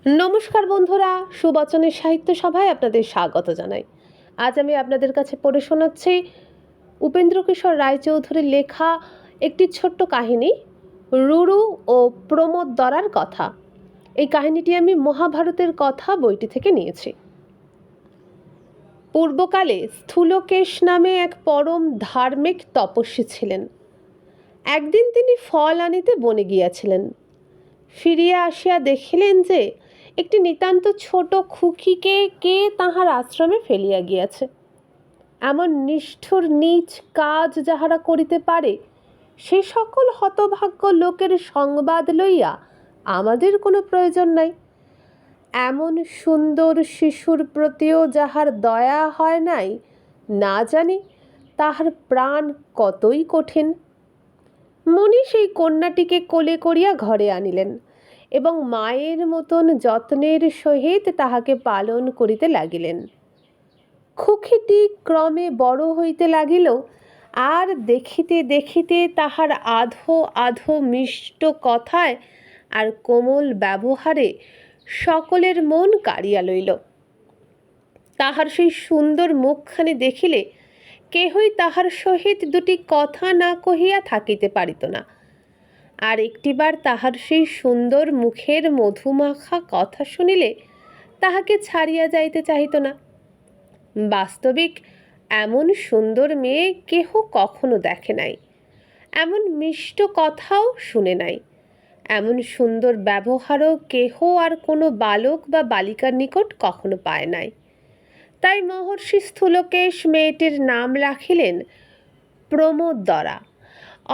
নমস্কার বন্ধুরা, সুবচনের সাহিত্য সভায় আপনাদের স্বাগত জানাই। আজ আমি আপনাদের কাছে পড়ে শোনাচ্ছি উপেন্দ্রকিশোর রায়চৌধুরীর লেখা একটি ছোট্ট কাহিনী, রুরু ও প্রমোদ দরার কথা। এই কাহিনীটি আমি মহাভারতের কথা বইটি থেকে নিয়েছি। পূর্বকালে স্থূলকেশ নামে এক পরম ধার্মিক তপস্বী ছিলেন। একদিন তিনি ফল আনিতে বনে গিয়াছিলেন। ফিরিয়া আসিয়া দেখিলেন যে একটি নিতান্ত ছোট খুকিকে কে তাহার আশ্রমে ফেলিয়া গিয়াছে। এমন নিষ্ঠুর নীচ কাজ যাহারা করিতে পারে, সে সকল হতভাগ্য লোকের সংবাদ লইয়া আমাদের কোনো প্রয়োজন নাই। এমন সুন্দর শিশুর প্রতিও যাহার দয়া হয় নাই, না জানি তাহার প্রাণ কতই কঠিন। মুনি সেই কন্যাটিকে কোলে করিয়া ঘরে আনিলেন এবং মায়ের মতন যত্নের সহিত তাহাকে পালন করিতে লাগিলেন। খুকিটি ক্রমে বড় হইতে লাগিল, আর দেখিতে দেখিতে তাহার আধো আধো মিষ্ট কথায় আর কোমল ব্যবহারে সকলের মন কাড়িয়া লইল। তাহার সেই সুন্দর মুখখানি দেখিলে কেহই তাহার সহিত দুটি কথা না কহিয়া থাকিতে পারিত না, আর একটিবার তাহার সেই সুন্দর মুখের মধুমাখা কথা শুনিলে তাহাকে ছাড়িয়া যাইতে চাহিত না। বাস্তবিক এমন সুন্দর মেয়ে কেহ কখনো দেখে নাই, এমন মিষ্ট কথাও শুনে নাই, এমন সুন্দর ব্যবহারও কেহ আর কোনো বালক বা বালিকার নিকট কখনো পায় নাই। তাই মহর্ষি স্থূলকেশ মেয়েটির নাম রাখিলেন প্রমোদরা,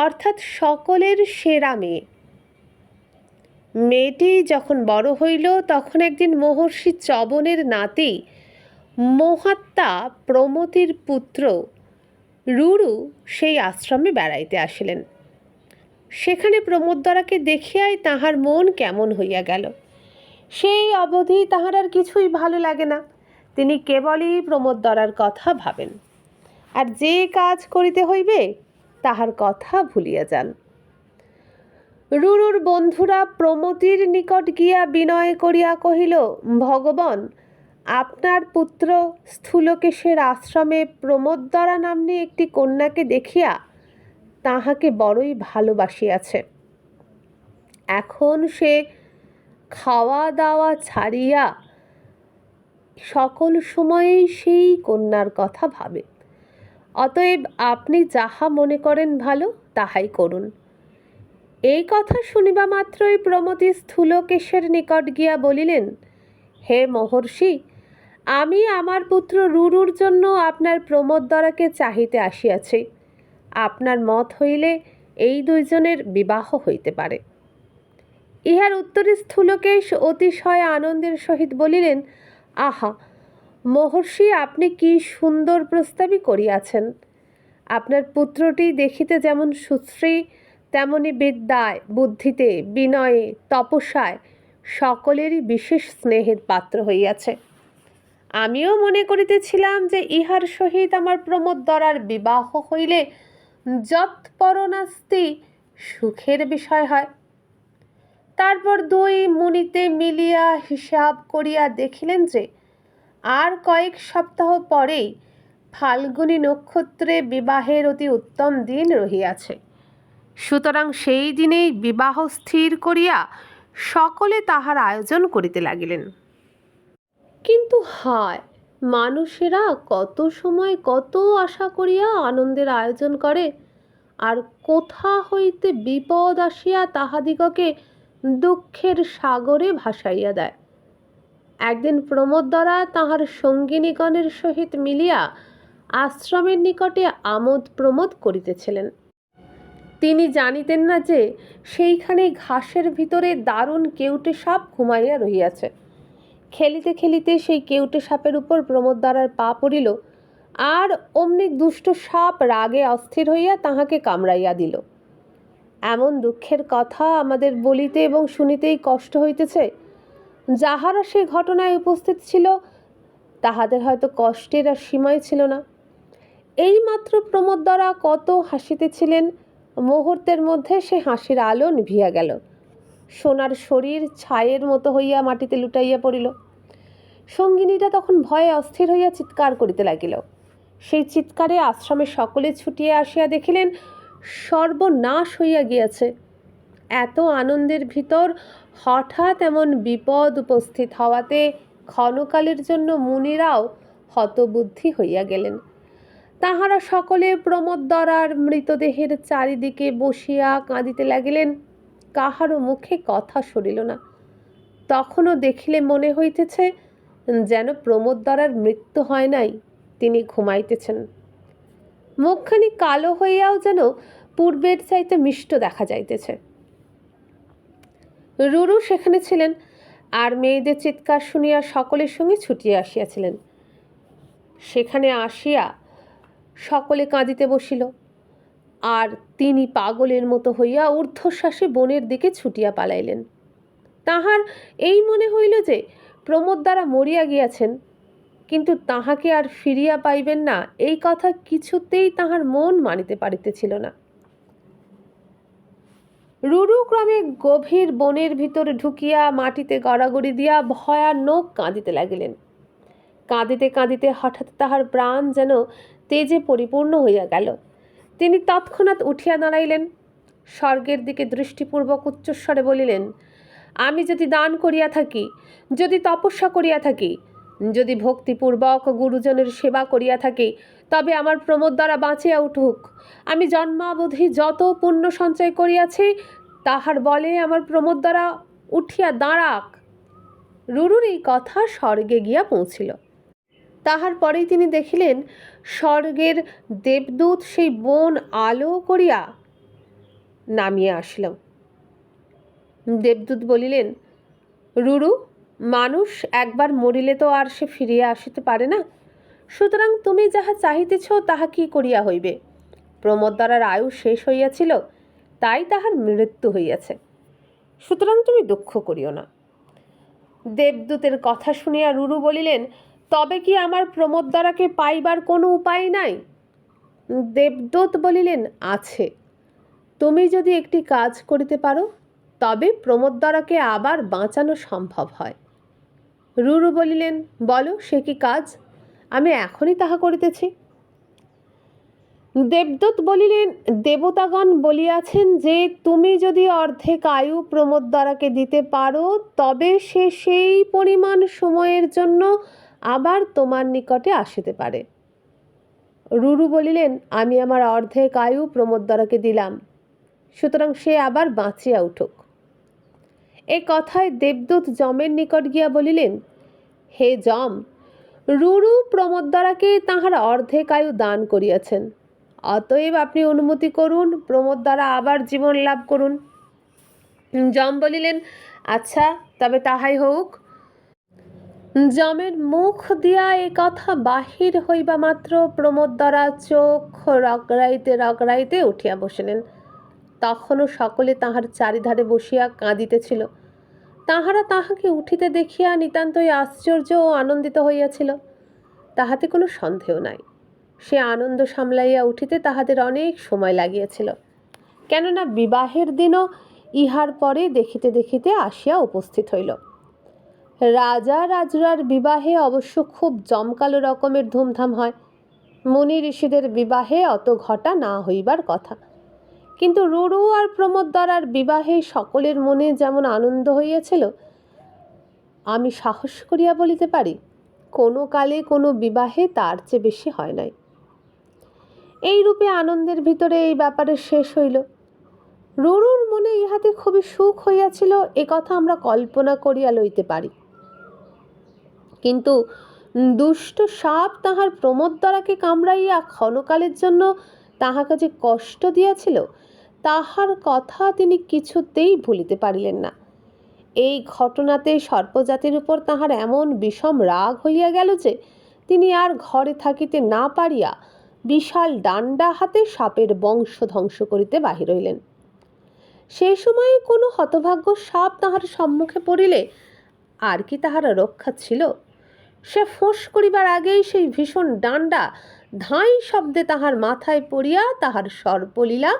অর্থাৎ সকলের সেরা মেয়ে। মেয়েটি যখন বড় হইল, তখন একদিন মহর্ষি চবনের নাতি মহাত্মা প্রমতির পুত্র রুরু সেই আশ্রমে বেড়াইতে আসিলেন। সেখানে প্রমোদরাকে দেখিয়াই তাহার মন কেমন হইয়া গেল। সেই অবধি তাহার আর কিছুই ভালো লাগে না। তিনি কেবলই প্রমোদরার কথা ভাবেন, আর যে কাজ করিতে হইবে তাহার কথা ভুলিয়া যান। রুরুর বন্ধুরা প্রমতির নিকট গিয়া বিনয় করিয়া কহিল, ভগবান, আপনার পুত্র স্থূলকেশের আশ্রমে প্রমোদরা নাম্নী একটি কন্যাকে দেখিয়া তাহাকে বড়ই ভালোবাসিয়াছে। এখন সে খাওয়া দাওয়া ছাড়িয়া সকল সময়েই সেই কন্যার কথা ভাবে। অতএব আপনি যাহা মনে করেন ভালো তাহাই করুন। এই কথা শুনিবা মাত্রই প্রমতি স্থূলকেশের নিকট গিয়া বলিলেন, হে মহর্ষি, আমি আমার পুত্র রুরুর জন্য আপনার প্রমোদরাকে চাহিতে আসিয়াছি। আপনার মত হইলে এই দুইজনের বিবাহ হইতে পারে। ইহার উত্তরে স্থূলকেশ অতিশয় আনন্দের সহিত বলিলেন, আহা মহর্ষি, আপনি কি সুন্দর প্রস্তাবই করিয়াছেন। আপনার পুত্রটি দেখিতে যেমন সুশ্রী, তেমনি বিদ্যায়, বুদ্ধিতে, বিনয়ে, তপস্যায় সকলেরই বিশেষ স্নেহের পাত্র হইয়াছে। আমিও মনে করিতেছিলাম যে ইহার সহিত আমার প্রমোদরার বিবাহ হইলে যৎপরনাস্তি সুখের বিষয় হয়। তারপর দুই মুনিতে মিলিয়া হিসাব করিয়া দেখিলেন যে আর কয়েক সপ্তাহ পরেই ফাল্গুনী নক্ষত্রে বিবাহের অতি উত্তম দিন রহিয়াছে। সুতরাং সেই দিনেই বিবাহ স্থির করিয়া সকলে তাহার আয়োজন করিতে লাগিলেন। কিন্তু হায়, মানুষেরা কত সময় কত আশা করিয়া আনন্দের আয়োজন করে, আর কোথা হইতে বিপদ আসিয়া তাহাদিগকে দুঃখের সাগরে ভাসাইয়া দেয়। একদিন প্রমোদরা তাহার সঙ্গিনীগণের সহিত মিলিয়া আশ্রমের নিকটে আমোদ প্রমোদ করিতেছিলেন। তিনি জানিতেন না যে সেইখানে ঘাসের ভিতরে দারুণ কেউটে সাপ ঘুমাইয়া রহিয়াছে। খেলিতে খেলিতে সেই কেউটে সাপের উপর প্রমোদরার পা পড়িল, আর অমনি দুষ্ট সাপ রাগে অস্থির হইয়া তাহাকে কামড়াইয়া দিল। এমন দুঃখের কথা আমাদের বলিতে এবং শুনিতেই কষ্ট হইতেছে। যাহারা সে ঘটনায় উপস্থিত ছিল তাহাদের হয়তো কষ্টের আর সীমাই ছিল না। এইমাত্র প্রমোদরা কত হাসিতেছিলেন, মুহূর্তের মধ্যে সে হাসির আলো নিভিয়া গেল। সোনার শরীর ছায়ের মতো হইয়া মাটিতে লুটাইয়া পড়িল। সঙ্গিনীরা তখন ভয়ে অস্থির হইয়া চিৎকার করিতে লাগিল। সেই চিৎকারে আশ্রমে সকলে ছুটিয়া আসিয়া দেখিলেন সর্বনাশ হইয়া গিয়াছে। এত আনন্দের ভিতর হঠাৎ এমন বিপদ উপস্থিত হওয়াতে ক্ষণকালের জন্য মুনিরাও হতবুদ্ধি হইয়া গেলেন। তাহারা সকলে প্রমোদদ্বরার মৃতদেহের চারিদিকে বসিয়া কাঁদিতে লাগিলেন। কাহারও মুখে কথা সরিল না। তখনও দেখিলে মনে হইতেছে যেন প্রমোদদ্বরার মৃত্যু হয় নাই, তিনি ঘুমাইতেছেন। মুখখানি কালো হইয়াও যেন পূর্বের চাইতে মিষ্ট দেখা যাইতেছে। রুরু সেখানে ছিলেন, আর মেয়েদের চিৎকার শুনিয়া সকলের সঙ্গে ছুটিয়া আসিয়াছিলেন। সেখানে আসিয়া সকলে কাঁদিতে বসিল, আর তিনি পাগলের মতো হইয়া ঊর্ধ্বশ্বাসে বনের দিকে ছুটিয়া পালাইলেন। তাহার এই মনে হইল যে প্রমোদদ্বরা মরিয়া গিয়াছেন, কিন্তু তাহাকে আর ফিরিয়া পাইবেন না এই কথা কিছুতেই তাহার মন মানিতে পারিতেছিল না। রুরু ক্রমে গভীর বনের ভিতরে ঢুকিয়া মাটিতে গড়াগড়ি দিয়া ভয়ানক কাঁদিতে লাগিলেন। কাঁদিতে কাঁদিতে হঠাৎ তাহার প্রাণ যেন তেজে পরিপূর্ণ হইয়া গেল। তিনি তৎক্ষণাৎ উঠিয়া দাঁড়াইলেন, স্বর্গের দিকে দৃষ্টিপূর্বক উচ্চস্বরে বলিলেন, আমি যদি দান করিয়া থাকি, যদি তপস্যা করিয়া থাকি, যদি ভক্তিপূর্বক গুরুজনের সেবা করিয়া থাকি, তবে আমার প্রমোদদ্বরা বাঁচিয়া উঠুক। আমি জন্মাবধি যত পুণ্য সঞ্চয় করিয়াছি তাহার বলে আমার প্রমোদদ্বরা উঠিয়া দাঁড়াক। রুরুর এই কথা স্বর্গে গিয়া পৌঁছিল। তাহার পরেই তিনি দেখিলেন স্বর্গের দেবদূত সেই বন আলো করিয়া নামিয়া আসিল। দেবদূত বলিলেন, রুরু, মানুষ একবার মরিলে তো আর সে ফিরিয়া আসিতে পারে না, সুতরাং তুমি যাহা চাহিতেছ তাহা কি করিয়া হইবে? প্রমোদদ্বরার আয়ু শেষ হইয়াছিল, তাই তাহার মৃত্যু হইয়াছে, সুতরাং তুমি দুঃখ করিও না। দেবদূতের কথা শুনিয়া রুরু বলিলেন, তবে কি আমার প্রমোদদ্বরাকে পাইবার কোনো উপায় নাই? দেবদূত বলিলেন, আছে। তুমি যদি একটি কাজ করিতে পারো তবে প্রমোদদ্বরাকে আবার বাঁচানো সম্ভব হয়। রুরু বলিলেন, বলো সে কি কাজ? আমি এখনই তাহা করিতেছি। দেবদূত বলিলেন, দেবতাগণ বলিয়াছেন যে তুমি যদি অর্ধেক আয়ু প্রমোদদ্বরাকে দিতে পারো তবে সে সেই পরিমাণ সময়ের জন্য আবার তোমার নিকটে আসিতে পারে। রুরু বলিলেন, আমি আমার অর্ধেক আয়ু প্রমোদদ্বরাকে দিলাম, সুতরাং সে আবার বাঁচিয়া উঠুক। এ কথায় দেবদূত যমের নিকট গিয়া বলিলেন, হে যম, রুরু প্রমোদদ্বরাকে তাহার অর্ধেক আয়ু দান করিয়াছেন, অতএব আপনি অনুমতি করুন, প্রমোদদ্বরা আবার জীবন লাভ করুন। যম বলিলেন, আচ্ছা, তবে তাহাই হোক। যমের মুখ দিয়া এ কথা বাহির হইবা মাত্র প্রমোদদ্বরা চোখ রগড়াইতে রগড়াইতে উঠিয়া বসিলেন। তখনও সকলে তাহার চারিধারে বসিয়া কাঁদিতেছিল। তাহারা তাহাকে উঠিতে দেখিয়া নিতান্তই আশ্চর্য ও আনন্দিত হইয়াছিল, তাহাতে কোনো সন্দেহ নাই। সে আনন্দ সামলাইয়া উঠিতে তাহাদের অনেক সময় লাগিয়াছিল, কেননা বিবাহের দিনও ইহার পরে দেখিতে দেখিতে আসিয়া উপস্থিত হইল। রাজা রাজরার বিবাহে অবশ্য খুব জমকালো রকমের ধুমধাম হয়। মুনি ঋষিদের বিবাহে অত ঘটা না হইবার কথা, কিন্তু রুরু আর প্রমোদদ্বরার বিবাহে সকলের মনে যেমন আনন্দ হইয়াছিল, আমি সাহস করিয়া বলিতে পারি কোনো কালে কোনো বিবাহে তার চেয়ে বেশি হয় নাই। এই রূপে আনন্দের ভিতরে এই ব্যাপারে শেষ হইল। রুরুর মনে ইহাতে খুবই সুখ হইয়াছিল, এ কথা আমরা কল্পনা করিয়া লইতে পারি। কিন্তু দুষ্ট সাপ তাহার প্রমোদদ্বরাকে কামড়াইয়া ক্ষণকালের জন্য তাহাকে যে কষ্ট দিয়াছিল তাহার কথা তিনি কিছুতেই ভুলিতে পারিলেন না। এই ঘটনাতে সর্পজাতির উপর তাহার এমন বিষম রাগ হইয়া গেল যে তিনি আর ঘরে থাকিতে না পারিয়া বিশাল ডান্ডা হাতে সাপের বংশ ধ্বংস করিতে বাহির হইলেন। সে সময়ে কোনো হতভাগ্য সাপ তাহার সম্মুখে পড়িলে আর কি তাহার রক্ষা ছিল? সে ফোঁস করিবার আগেই সেই ভীষণ ডান্ডা ধাঁই শব্দে তাহার মাথায় পড়িয়া তাহার সর্পলীলা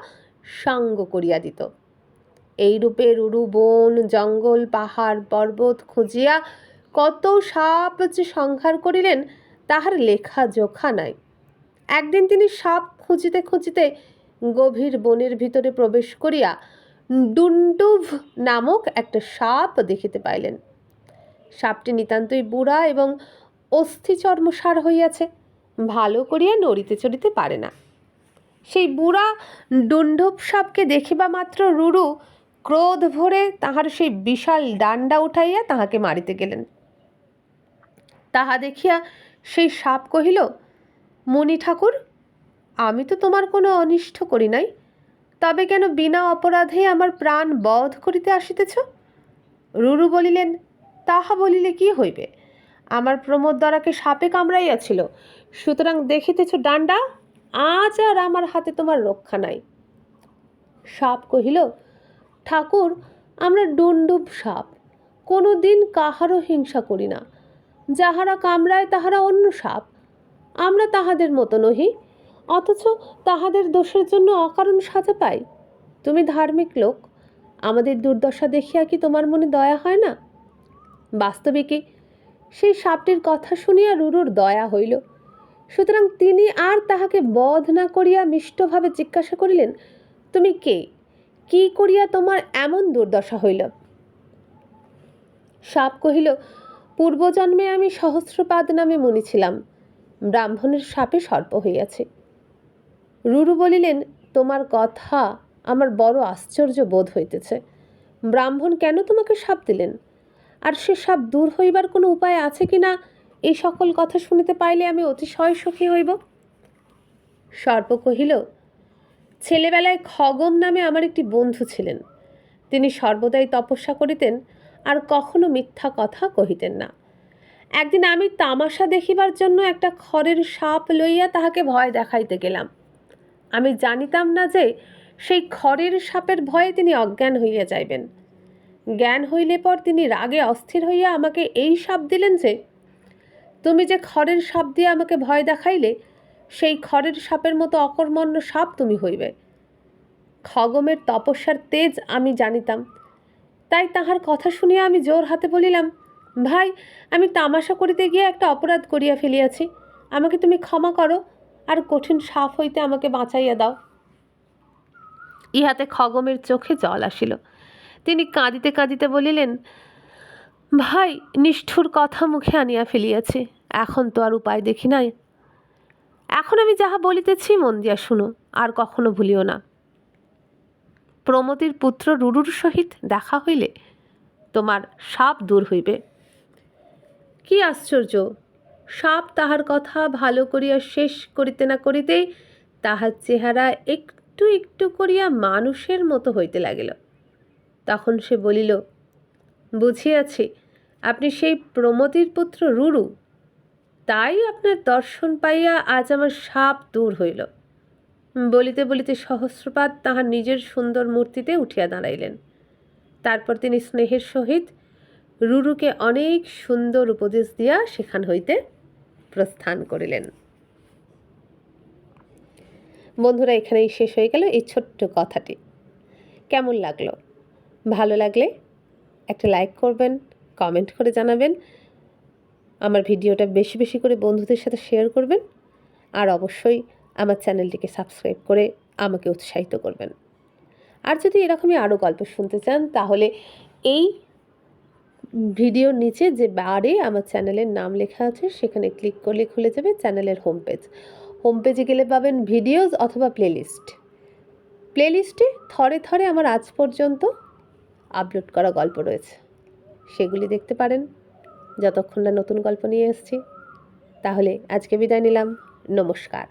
সাঙ্গ করিয়া দিত। এইরূপে রুরু বন জঙ্গল পাহাড় পর্বত খুঁজিয়া কত সাপ যে সংহার করিলেন তাহার লেখা জোখা নাই। একদিন তিনি সাপ খুঁজিতে খুঁজিতে গভীর বনের ভিতরে প্রবেশ করিয়া ডুন্ডুভ নামক একটা সাপ দেখিতে পাইলেন। সাপটি নিতান্তই বুড়া এবং অস্থিচর্মসার হইয়াছে, ভালো করিয়া নড়িতে চড়িতে পারে না। সেই বুড়া ডুন্ডুভ সাপকে দেখিবা মাত্র রুরু ক্রোধ ভরে তাহার সেই বিশাল ডান্ডা উঠাইয়া তাহাকে মারিতে গেলেন। তাহা দেখিয়া সেই সাপ কহিল, মুনি ঠাকুর, আমি তো তোমার কোনো অনিষ্ট করি নাই, তবে কেন বিনা অপরাধে আমার প্রাণ বধ করিতে আসিতেছ? রুরু বলিলেন, তাহা বলিলে কি হইবে? আমার প্রমোদ দ্বারাকে সাপে কামড়াইয়াছিল, সুতরাং দেখিতেছ ডান্ডা, আজ আর আমার হাতে তোমার রক্ষা নাই। সাপ কহিল, ঠাকুর, আমরা ডুন্ডুব সাপ, কোনো দিন কাহারও হিংসা করি না। যাহারা কামড়ায় তাহারা অন্য সাপ, আমরা তাহাদের মতো নহি, অথচ তাহাদের দোষের জন্য অকারণ সাজা পাই। তুমি ধার্মিক লোক, আমাদের দুর্দশা দেখিয়া কি তোমার মনে দয়া হয় না? বাস্তবিকই সেই সাপটির কথা শুনিয়া রুরুর দয়া হইল। সুতরাং তিনি আর তাহাকে বধ না করিয়া মিষ্টভাবে জিজ্ঞাসা করিলেন, তুমি কে? কি করিয়া তোমার এমন দুর্দশা হইল? সাপ কহিল, পূর্বজন্মে আমি সহস্রপাদ নামে মুনি ছিলাম, ব্রাহ্মণের সাপে সর্প হইয়াছে। রুরু বলিলেন, তোমার কথা আমার বড় আশ্চর্য বোধ হইতেছে। ব্রাহ্মণ কেন তোমাকে সাপ দিলেন? আর সে সাপ দূর হইবার কোনো উপায় আছে কি না, এই সকল কথা শুনিতে পাইলে আমি অতিশয় সুখী হইব। সর্প কহিল, ছেলেবেলায় খগম নামে আমার একটি বন্ধু ছিলেন। তিনি সর্বদাই তপস্যা করিতেন আর কখনো মিথ্যা কথা কহিতেন না। একদিন আমি তামাশা দেখিবার জন্য একটা খড়ের সাপ লইয়া তাহাকে ভয় দেখাইতে গেলাম। আমি জানিতাম না যে সেই খড়ের সাপের ভয়ে তিনি অজ্ঞান হইয়া যাইবেন। জ্ঞান হইলে পর তিনি রাগে অস্থির হইয়া আমাকে এই সাপ দিলেন যে, তুমি যে খড়ের সাপ দিয়ে আমাকে ভয় দেখাইলে, সেই খড়ের সাপের মতো অকর্মণ্য সাপ তুমি হইবে। খগমের তপস্যার তেজ আমি জানিতাম, তাই তাহার কথা শুনিয়া আমি জোর হাতে বলিলাম, ভাই, আমি তামাশা করিতে গিয়ে একটা অপরাধ করিয়া ফেলিয়াছি, আমাকে তুমি ক্ষমা করো আর কঠিন সাপ হইতে আমাকে বাঁচাইয়া দাও। ইহাতে খগমের চোখে জল আসিল। তিনি কাঁদিতে কাঁদিতে বলিলেন, ভাই, নিষ্ঠুর কথা মুখে আনিয়া ফেলিয়াছি, এখন তো আর উপায় দেখি নাই। এখন আমি যাহা বলিতেছি মন দিয়া শুনো, আর কখনো ভুলিও না। প্রমতির পুত্র রুরুর সহিত দেখা হইলে তোমার সাপ দূর হইবে। কি আশ্চর্য! সাপ তাহার কথা ভালো করিয়া শেষ করিতে না করিতেই তাহার চেহারা একটু একটু করিয়া মানুষের মতো হইতে লাগিল। তখন সে বলিল, বুঝিয়াছি, আপনি সেই প্রমতির পুত্র রুরু, তাই আপনার দর্শন পাইয়া আজ আমার সাপ দূর হইল। বলিতে বলিতে সহস্রপাদ তাহার নিজের সুন্দর মূর্তিতে উঠিয়া দাঁড়াইলেন। তারপর তিনি স্নেহের সহিত রুরুকে অনেক সুন্দর উপদেশ দিয়া সেখান হইতে প্রস্থান করিলেন। বন্ধুরা, এখানেই শেষ হয়ে গেল এই ছোট্ট কথাটি। কেমন লাগলো? ভালো লাগলে একটা লাইক করবেন, কমেন্ট করে জানাবেন, আমার ভিডিওটা বেশি বেশি করে বন্ধুদের সাথে শেয়ার করবেন, আর অবশ্যই আমার চ্যানেলটিকে সাবস্ক্রাইব করে আমাকে উৎসাহিত করবেন। আর যদি এরকমই আরও গল্প শুনতে চান, তাহলে এই ভিডিওর নিচে যে বারে আমার চ্যানেলের নাম লেখা আছে সেখানে ক্লিক করলে খুলে যাবে চ্যানেলের হোম পেজ। হোম পেজে গেলে পাবেন ভিডিওস অথবা প্লেলিস্টে থরে থরে আমার আজ পর্যন্ত আপলোড করা গল্প রয়েছে, সেগুলি দেখতে পারেন যতক্ষণ না নতুন গল্প নিয়ে এসেছি। তাহলে আজকে বিদায় নিলাম। নমস্কার।